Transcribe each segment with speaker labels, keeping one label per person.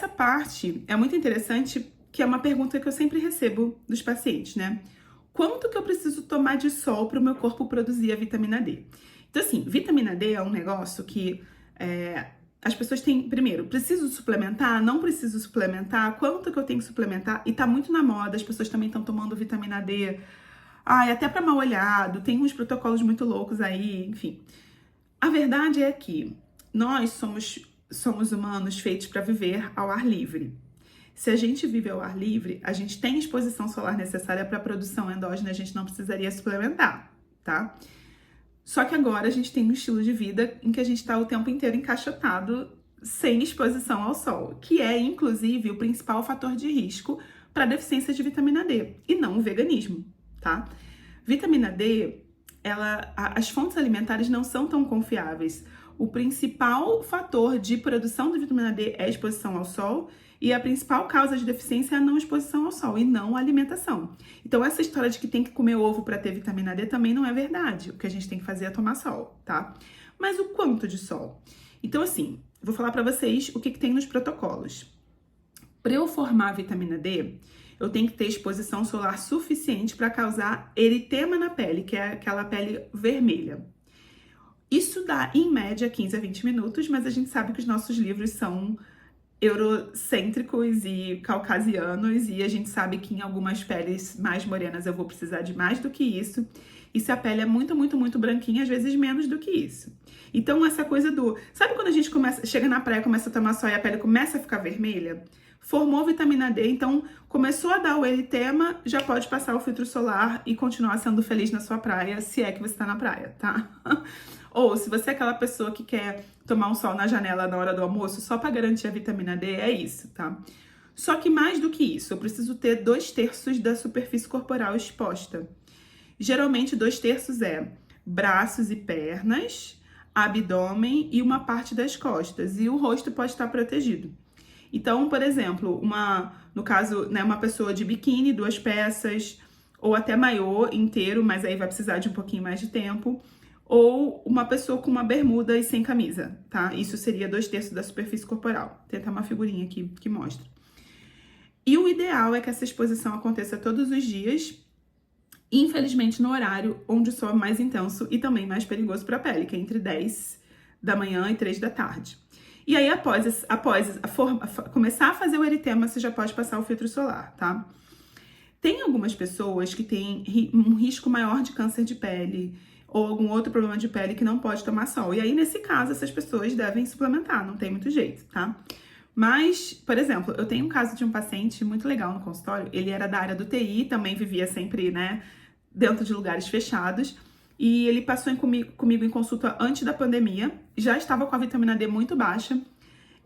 Speaker 1: essa parte é muito interessante, que é uma pergunta que eu sempre recebo dos pacientes, né? Quanto que eu preciso tomar de sol para o meu corpo produzir a vitamina D? Então, assim, vitamina D é um negócio que as pessoas têm, primeiro, preciso suplementar? Não preciso suplementar? Quanto que eu tenho que suplementar? E tá muito na moda, as pessoas também estão tomando vitamina D, até para mal olhado, tem uns protocolos muito loucos aí, enfim. A verdade é que nós somos humanos feitos para viver ao ar livre. Se a gente vive ao ar livre, a gente tem exposição solar necessária para a produção endógena, a gente não precisaria suplementar, tá? Só que agora a gente tem um estilo de vida em que a gente está o tempo inteiro encaixotado sem exposição ao sol, que é, inclusive, o principal fator de risco para a deficiência de vitamina D, e não o veganismo, tá? Vitamina D, as fontes alimentares não são tão confiáveis. O principal fator de produção de vitamina D é a exposição ao sol, e a principal causa de deficiência é a não exposição ao sol e não a alimentação. Então, essa história de que tem que comer ovo para ter vitamina D também não é verdade. O que a gente tem que fazer é tomar sol, tá? Mas o quanto de sol? Então, assim, vou falar para vocês o que tem nos protocolos. Para eu formar vitamina D, eu tenho que ter exposição solar suficiente para causar eritema na pele, que é aquela pele vermelha. Isso dá, em média, 15 a 20 minutos, mas a gente sabe que os nossos livros são eurocêntricos e caucasianos, e a gente sabe que em algumas peles mais morenas eu vou precisar de mais do que isso, e se a pele é muito, muito, muito branquinha, às vezes menos do que isso. Então, essa coisa sabe quando a gente chega na praia, começa a tomar sol e a pele começa a ficar vermelha? Formou vitamina D, então começou a dar o eritema, já pode passar o filtro solar e continuar sendo feliz na sua praia, se é que você tá na praia, tá? Ou se você é aquela pessoa que quer tomar um sol na janela na hora do almoço só para garantir a vitamina D, é isso, tá? Só que mais do que isso, eu preciso ter 2/3 da superfície corporal exposta. Geralmente 2/3 é braços e pernas, abdômen e uma parte das costas. E o rosto pode estar protegido. Então, por exemplo, no caso, né, uma pessoa de biquíni, 2 peças, ou até maiô inteiro, mas aí vai precisar de um pouquinho mais de tempo. Ou uma pessoa com uma bermuda e sem camisa, tá? Isso seria 2/3 da superfície corporal. Vou tentar uma figurinha aqui que mostra. E o ideal é que essa exposição aconteça todos os dias, infelizmente no horário onde o sol é mais intenso e também mais perigoso para a pele, que é entre 10 da manhã e 3 da tarde. E aí, após começar a fazer o eritema, você já pode passar o filtro solar, tá? Tem algumas pessoas que têm um risco maior de câncer de pele, ou algum outro problema de pele que não pode tomar sol. E aí, nesse caso, essas pessoas devem suplementar, não tem muito jeito, tá? Mas, por exemplo, eu tenho um caso de um paciente muito legal no consultório, ele era da área do TI, também vivia sempre, né, dentro de lugares fechados, e ele passou comigo em consulta antes da pandemia, já estava com a vitamina D muito baixa,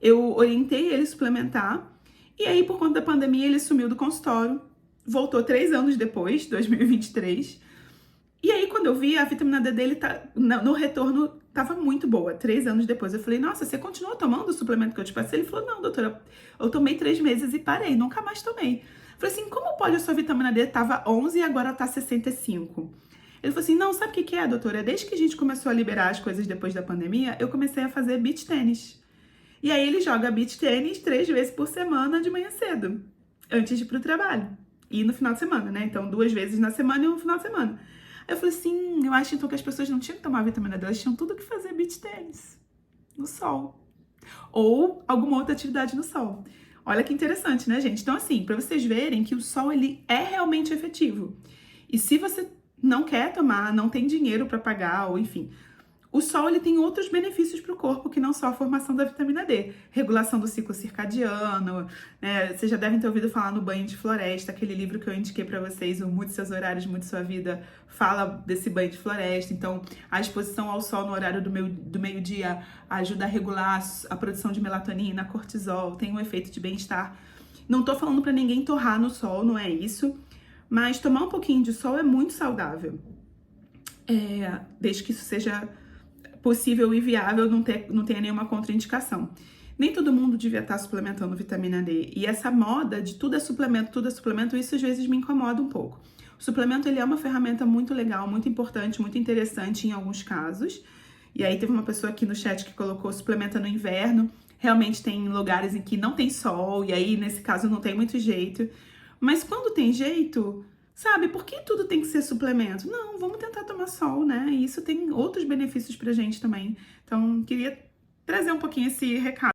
Speaker 1: eu orientei ele a suplementar, e aí, por conta da pandemia, ele sumiu do consultório, voltou 3 anos depois, 2023, e aí, quando eu vi, a vitamina D dele no retorno tava muito boa, 3 anos depois. Eu falei, nossa, você continua tomando o suplemento que eu te passei? Ele falou, não, doutora, eu tomei 3 meses e parei, nunca mais tomei. Eu falei assim, como pode a sua vitamina D tava 11 e agora tá 65? Ele falou assim, não, sabe o que é, doutora? Desde que a gente começou a liberar as coisas depois da pandemia, eu comecei a fazer beach tênis. E aí ele joga beach tênis 3 vezes por semana de manhã cedo, antes de ir pro trabalho. E no final de semana, né? Então, 2 vezes na semana e um final de semana. Aí eu falei assim, eu acho então que as pessoas não tinham que tomar vitamina D, elas tinham tudo que fazer beach tênis no sol. Ou alguma outra atividade no sol. Olha que interessante, né, gente? Então, assim, para vocês verem que o sol, ele é realmente efetivo. E se você não quer tomar, não tem dinheiro para pagar, ou enfim, o sol, ele tem outros benefícios para o corpo que não só a formação da vitamina D. Regulação do ciclo circadiano, né? Vocês já devem ter ouvido falar no Banho de Floresta, aquele livro que eu indiquei para vocês, o Mude Seus Horários, Mude Sua Vida, fala desse banho de floresta. Então, a exposição ao sol no horário do meio-dia ajuda a regular a produção de melatonina, cortisol, tem um efeito de bem-estar. Não tô falando para ninguém torrar no sol, não é isso, mas tomar um pouquinho de sol é muito saudável. Desde que isso seja possível e viável, não tenha nenhuma contraindicação. Nem todo mundo devia estar suplementando vitamina D. E essa moda de tudo é suplemento, isso às vezes me incomoda um pouco. O suplemento, ele é uma ferramenta muito legal, muito importante, muito interessante em alguns casos. E aí teve uma pessoa aqui no chat que colocou suplementa no inverno. realmente tem lugares em que não tem sol, e aí, nesse caso, não tem muito jeito. Mas quando tem jeito, sabe, por que tudo tem que ser suplemento? Não, vamos tentar tomar sol, né? E isso tem outros benefícios pra gente também. Então, queria trazer um pouquinho esse recado.